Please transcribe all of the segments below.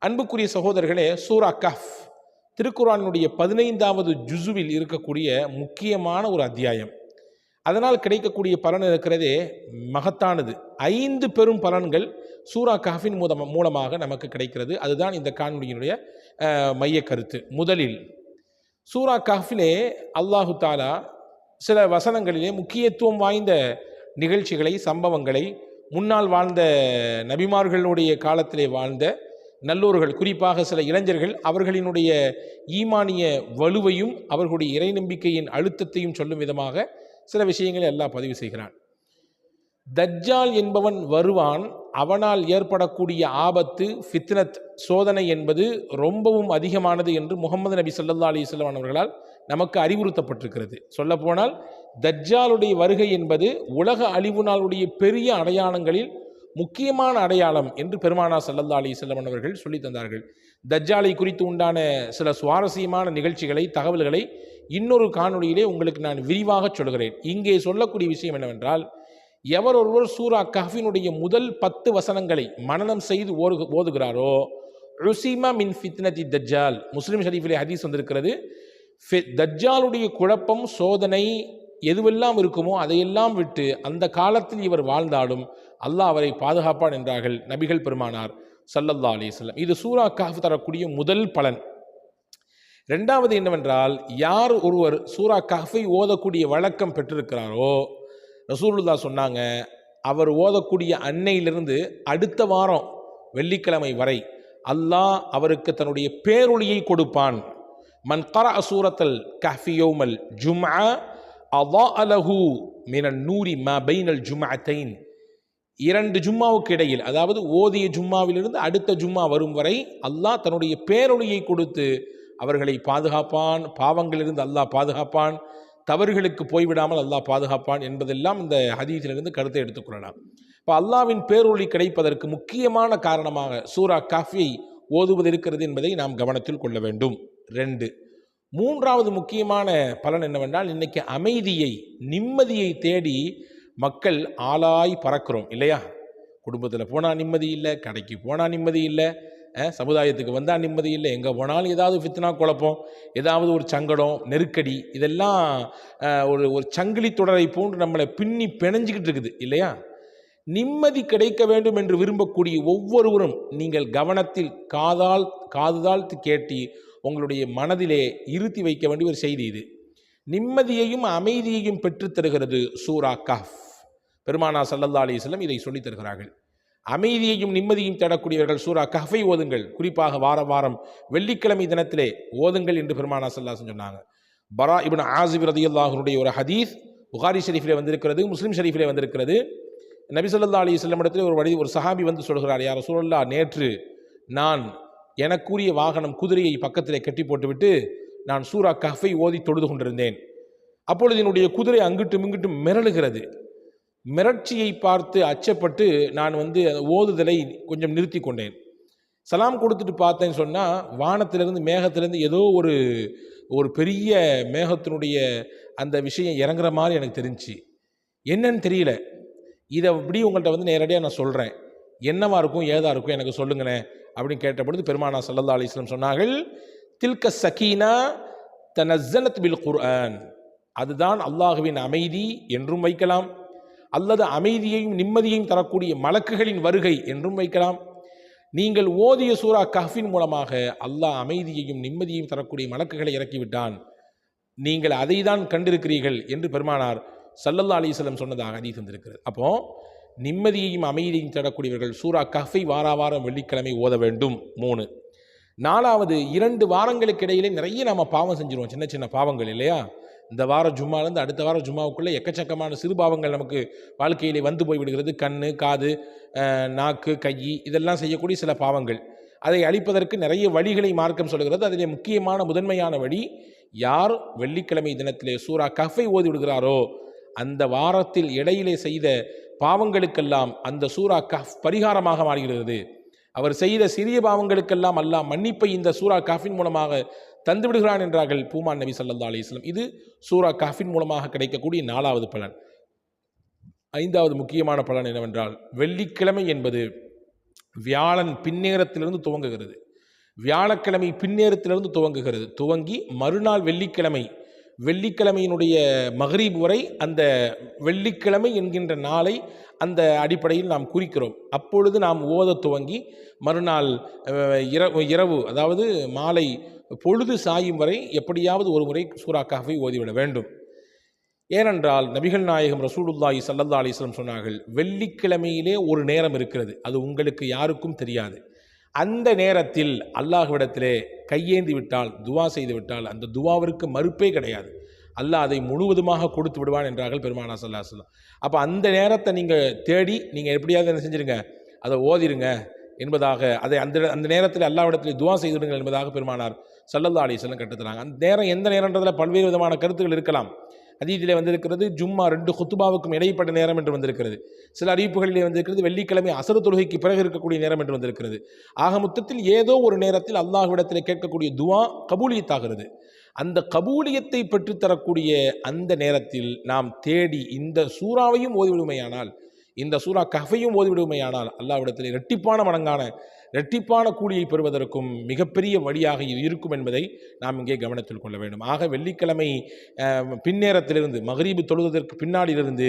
அன்புக்குரிய சகோதரர்களே, சூரா கஹ்ஃப் திருக்குர்ஆனுடைய 15வது ஜுசுவில் இருக்கக்கூடிய முக்கியமான ஒரு அத்தியாயம். அதனால் கிடைக்கக்கூடிய பலன் இருக்கிறதே மகத்தானது. 5 பெரும் பலன்கள் சூரா கஹ்ஃபின் மூலமாக நமக்கு கிடைக்கிறது. அதுதான் இந்த காணொளியினுடைய மைய கருத்து. முதலில் சூரா கஹ்ஃபிலே அல்லாஹு தாலா சில வசனங்களிலே முக்கியத்துவம் வாய்ந்த நிகழ்ச்சிகளை, சம்பவங்களை, முன்னால் வாழ்ந்த நபிமார்களுடைய காலத்திலே வாழ்ந்த நல்லோர்கள், குறிப்பாக சில இளைஞர்கள், அவர்களினுடைய ஈமானிய வலுவையும் அவர்களுடைய இறை நம்பிக்கையின் அழுத்தத்தையும் சொல்லும் விதமாக சில விஷயங்களை அல்லாஹ் பதிவு செய்கிறான். தஜ்ஜால் என்பவன் வருவான், அவனால் ஏற்படக்கூடிய ஆபத்து, ஃபித்னத், சோதனை என்பது ரொம்பவும் அதிகமானது என்று முகமது நபி ஸல்லல்லாஹு அலைஹி வஸல்லம் அவர்களால் நமக்கு அறிவுறுத்தப்பட்டிருக்கிறது. சொல்லப்போனால் தஜ்ஜாலுடைய வருகை என்பது உலக அழிவு நாளுடைய பெரிய அடையாளங்களில் முக்கியமான அடையாளம் என்று பெருமானார் ஸல்லல்லாஹு அலைஹி வஸல்லம் அவர்கள் சொல்லி தந்தார்கள். தஜ்ஜாலை குறித்து உண்டான சில சுவாரஸ்யமான நிகழ்ச்சிகளை, தகவல்களை இன்னொரு காணொளியிலே உங்களுக்கு நான் விரிவாக சொல்கிறேன். இங்கே சொல்லக்கூடிய விஷயம் என்னவென்றால், எவர் ஒருவர் சூரா கஹ்ஃபினுடைய முதல் 10 வசனங்களை மனனம் செய்து ஓதுகிறாரோ, உஸிமா மின் ஃபித்னதி தஜ்ஜால், முஸ்லிம் ஷரீஃபிலே ஹதீஸ் வந்திருக்கிறது. தஜ்ஜாலுடைய குழப்பம், சோதனை எதுவெல்லாம் இருக்குமோ அதையெல்லாம் விட்டு அந்த காலத்தில் இவர் வாழ்ந்தாலும் அல்லாஹ் அவரை பாதுகாப்பான் என்றார்கள் நபிகள் பெருமானார் ஸல்லல்லாஹு அலைஹி வஸல்லம். இது சூரா கஹ்ஃப் தரக்கூடிய முதல் பலன். இரண்டாவது என்னவென்றால், யார் ஒருவர் சூரா கஹ்ஃபை ஓதக்கூடிய வழக்கம் பெற்றிருக்கிறாரோ, ரசூலுல்லாஹ் சொன்னாங்க, அவர் ஓதக்கூடிய அன்னையிலிருந்து அடுத்த வாரம் வெள்ளிக்கிழமை வரை அல்லாஹ் அவருக்கு தன்னுடைய பேரொளியை கொடுப்பான். மன் கரஅ சூரத்தல் கஹ்ஃபி யௌமல் ஜும்ஆ அதாஅ லஹு மினன் நூரி மா பைனல் ஜும்அத்தைன். 2 ஜும்மாவுக்கு இடையில், அதாவது ஓதிய ஜும்மாவிலிருந்து அடுத்த ஜும்மா வரும் வரை அல்லாஹ் தன்னுடைய பேரொளியை கொடுத்து அவர்களை பாதுகாப்பான், பாவங்களிலிருந்து அல்லாஹ் பாதுகாப்பான், தவறுகளுக்கு போய்விடாமல் அல்லாஹ் பாதுகாப்பான் என்பதெல்லாம் இந்த ஹதீஸிலிருந்து கருத்தை எடுத்துக்கொள்ளலாம். இப்போ அல்லாஹ்வின் பேரொளி கிடைப்பதற்கு முக்கியமான காரணமாக சூரா கஹ்ஃபை ஓதுவது இருக்கிறது என்பதை நாம் கவனத்தில் கொள்ள வேண்டும். 2. மூன்றாவது முக்கியமான பலன் என்னவென்றால், இன்னைக்கு அமைதியை, நிம்மதியை தேடி மக்கள் ஆளாய் பறக்கிறோம் இல்லையா? குடும்பத்தில் போனால் நிம்மதி இல்லை, கடைக்கு போனால் நிம்மதி இல்லை, சமுதாயத்துக்கு வந்தால் நிம்மதி இல்லை, எங்கே போனாலும் ஏதாவது ஃபித்னா குழப்பம், ஏதாவது ஒரு சங்கடம், நெருக்கடி, இதெல்லாம் ஒரு சங்கிலி தொடரை போன்று நம்மளை பின்னி பிணைஞ்சிக்கிட்டு இருக்குது இல்லையா? நிம்மதி கிடைக்க வேண்டும் என்று விரும்பக்கூடிய ஒவ்வொருவரும் நீங்கள் கவனத்தில் காதுதால் கேட்டி உங்களுடைய மனதிலே இருத்தி வைக்க வேண்டிய ஒரு செய்தி இது. நிம்மதியையும் அமைதியையும் பெற்றுத் தருகிறது சூரா கஹ்ஃப். பெருமானார் ஸல்லல்லாஹு அலைஹி வஸல்லம் இதை சொல்லித் தருகிறார்கள். அமைதியையும் நிம்மதியும் தேடக்கூடியவர்கள் சூரா கஹ்ஃபை ஓதுங்கள், குறிப்பாக வாரம் வெள்ளிக்கிழமை தினத்திலே ஓதுங்கள் என்று பெருமானார் ஸல்லல்லாஹு அலைஹி வஸல்லம் சொன்னாங்க. பரா இப்னு ஆஸிப் ரலியல்லாஹு அன்ஹுடைய ஒரு ஹதீஸ் புகாரி ஷரீஃபிலே வந்திருக்கிறது, முஸ்லிம் ஷரீஃபிலே வந்திருக்கிறது. நபி ஸல்லல்லாஹு அலைஹி வஸல்லம் இடத்திலே ஒரு சஹாபி வந்து சொல்கிறார், யா ரசூலல்லாஹ், நேற்று நான் எனக்குரிய வாகனம் குதிரையை பக்கத்திலே கட்டி போட்டுவிட்டு நான் சூரா கஹ்ஃபை ஓதி தொழுது கொண்டிருந்தேன். அப்பொழுது என்னுடைய குதிரை அங்கிட்டும் இங்கிட்டும் மிரளுகிறது. மிரட்சியை பார்த்து அச்சப்பட்டு நான் ஓதுதலை கொஞ்சம் நிறுத்தி கொண்டேன். சலாம் கொடுத்துட்டு பார்த்தேன்னு சொன்னால், வானத்திலிருந்து மேகத்திலிருந்து ஏதோ ஒரு பெரிய மேகத்தினுடைய அந்த விஷயம் இறங்குற மாதிரி எனக்கு தெரிஞ்சிச்சு. என்னன்னு தெரியல. இதை இப்படி உங்கள்கிட்ட நேரடியாக நான் சொல்கிறேன், என்னவா இருக்கும் ஏதா இருக்கும் எனக்கு சொல்லுங்களேன் அப்படின்னு கேட்டபொழுது பெருமானார் ஸல்லல்லாஹு அலைஹி வஸல்லம் சொன்னார்கள், தில்க சகீனா தனஸ்ஸலத் பில் குர்ஆன். அதுதான் அல்லாஹுவின் அமைதி என்றும் வைக்கலாம், அல்லது அமைதியையும் நிம்மதியையும் தரக்கூடிய மலக்குகளின் வருகை என்றும் வைக்கலாம். நீங்கள் ஓதிய சூரா கஹ்ஃபின் மூலமாக அல்லாஹ் அமைதியையும் நிம்மதியையும் தரக்கூடிய மலக்குகளை இறக்கிவிட்டான், நீங்கள் அதை தான் கண்டிருக்கிறீர்கள் என்று பெருமானார் ஸல்லல்லாஹு அலைஹி வஸல்லம் சொன்னதாக ஹதீஸ் வந்திருக்கிறது. அப்போ நிம்மதியையும் அமைதியையும் தேடக்கூடியவர்கள் சூரா கஹ்ஃபை வாரம் வெள்ளிக்கிழமை ஓத வேண்டும். 3. 4வது, 2 வாரங்களுக்கு இடையிலே நிறைய நம்ம பாவம் செஞ்சிருவோம், சின்ன சின்ன பாவங்கள் இல்லையா? இந்த வாரம் ஜும்மாலேருந்து அடுத்த வாரம் ஜும்மாவுக்குள்ளே எக்கச்சக்கமான சிறு பாவங்கள் நமக்கு வாழ்க்கையிலே வந்து போய்விடுகிறது. கண்ணு, காது, நாக்கு, கை, இதெல்லாம் செய்யக்கூடிய சில பாவங்கள். அதை அழிப்பதற்கு நிறைய வழிகளை மார்க்கம் சொல்கிறது. அதிலே முக்கியமான முதன்மையான வழி, யார் வெள்ளிக்கிழமை தினத்திலே சூரா கஹ்ஃபை ஓதி விடுகிறாரோ அந்த வாரத்தில் இடையிலே செய்த பாவங்களுக்கெல்லாம் அந்த சூரா கஹ்ஃப் பரிகாரமாக மாறுகிறது. அவர் செய்த சிறிய பாவங்களுக்கெல்லாம் அல்லாஹ் மன்னிப்பை இந்த சூரா கஹ்ஃபின் மூலமாக தந்து விடுகிறான் என்றார்கள் பூமான் நபி ஸல்லல்லாஹு அலைஹி வஸல்லம். இது சூரா கஹ்ஃபின் மூலமாக கிடைக்கக்கூடிய 4வது பலன். 5வது முக்கியமான பலன் என்னவென்றால், வெள்ளிக்கிழமை என்பது வியாழன் பின்னேரத்திலிருந்து துவங்குகிறது. வியாழக்கிழமை பின்னேரத்திலிருந்து துவங்குகிறது. துவங்கி மறுநாள் வெள்ளிக்கிழமையினுடைய மகரீப் வரை அந்த வெள்ளிக்கிழமை என்கின்ற நாளை அந்த அடிப்படையில் நாம் குறிக்கிறோம். அப்பொழுது நாம் ஓத துவங்கி மறுநாள் இரவு அதாவது மாலை பொழுது சாயும் வரை எப்படியாவது ஒரு முறை சூரா கஹ்ஃபை ஓதிவிட வேண்டும். ஏனென்றால் நபிகள் நாயகம் ரசூலுல்லாஹி ஸல்லல்லாஹு அலைஹி வஸல்லம் சொன்னார்கள், வெள்ளிக்கிழமையிலே ஒரு நேரம் இருக்கிறது, அது உங்களுக்கு யாருக்கும் தெரியாது. அந்த நேரத்தில் அல்லாஹ்விடத்திலே கையேந்தி விட்டால், துவா செய்து விட்டால், அந்த துவாவிற்கு மறுப்பே கிடையாது. அல்லாஹ் அதை முழுவதுமாக கொடுத்து விடுவான் என்றார்கள் பெருமானார் ஸல்லல்லாஹு அலைஹி வஸல்லம். அப்போ அந்த நேரத்தை நீங்கள் தேடி நீங்கள் எப்படியாவது என்ன செஞ்சிருங்க, அதை ஓதிருங்க என்பதாக, அதை அந்த நேரத்தில் அல்லாஹ்விடத்தில் துவா செய்துவிடுங்கள் என்பதாக பெருமானார் ஸல்லல்லாஹு அலைஹி வஸல்லம் கற்றுத்தராங்க. அந்த நேரம் எந்த நேரன்றதில் பல்வேறு விதமான கருத்துக்கள் இருக்கலாம். ஹதீஸிலே வந்திருக்கிறது ஜும்மா 2 குத்துபாவுக்கும் இடைப்பட்ட நேரம் என்று வந்திருக்கிறது. சில அறிவிப்புகளிலே வந்திருக்கிறது வெள்ளிக்கிழமை அசர் தொழுகைக்கு பிறகு இருக்கக்கூடிய நேரம் என்று வந்திருக்கிறது. ஆக மொத்தத்தில் ஏதோ ஒரு நேரத்தில் அல்லாஹ்விடத்தில் கேட்கக்கூடிய துவா கபூலியத்தாகிறது. அந்த கபூலியத்தை பெற்றுத்தரக்கூடிய அந்த நேரத்தில் நாம் தேடி இந்த சூறாவையும் ஓதிவிடுமையானால், இந்த சூரா கஹ்ஃபையும் ஓதிவிடுமையானால் அல்லாஹ்விடத்தில் இரட்டிப்பான கூலியை பெறுவதற்கும் மிகப்பெரிய வழியாக இது இருக்கும் என்பதை நாம் இங்கே கவனத்தில் கொள்ள வேண்டும். ஆக வெள்ளிக்கிழமை பின்னேரத்திலிருந்து மகரீபு தொழுவதற்கு பின்னாடியிலிருந்து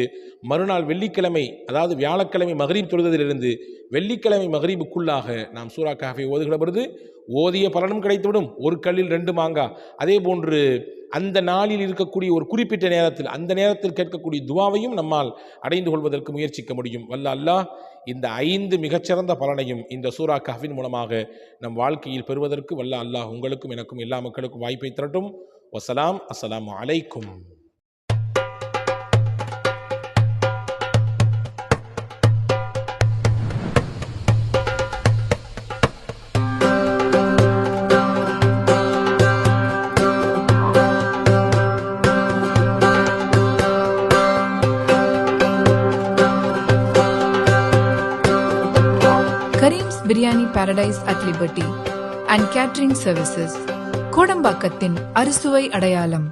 மறுநாள் வெள்ளிக்கிழமை அதாவது வியாழக்கிழமை மகரீப் தொழுவதிலிருந்து வெள்ளிக்கிழமை மகரீபுக்குள்ளாக நாம் சூரா கஹ்ஃபை ஓதுகிற பொழுது ஓதிய பலனும் கிடைத்துவிடும். ஒரு கல்லில் 2 மாங்காய். அதே போன்று அந்த நாளில் இருக்கக்கூடிய ஒரு குறிப்பிட்ட நேரத்தில் அந்த நேரத்தில் கேட்கக்கூடிய துவாவையும் நம்மால் அடைந்து கொள்வதற்கு முயற்சிக்க முடியும். வல்ல அல்லாஹ் இந்த 5 மிகச்சிறந்த பலனையும் இந்த சூரா கஹ்ஃபின் மூலமாக நம் வாழ்க்கையில் பெறுவதற்கு வல்ல அல்லாஹ் உங்களுக்கும் எனக்கும் எல்லா மக்களுக்கும் வாய்ப்பை தரட்டும். வசலாம். அஸ்ஸலாமு அலைக்கும். Kareem's Biryani Paradise at Liberty and Catering Services, கோடம்பாக்கத்தின் அறுசுவை அடையாளம்.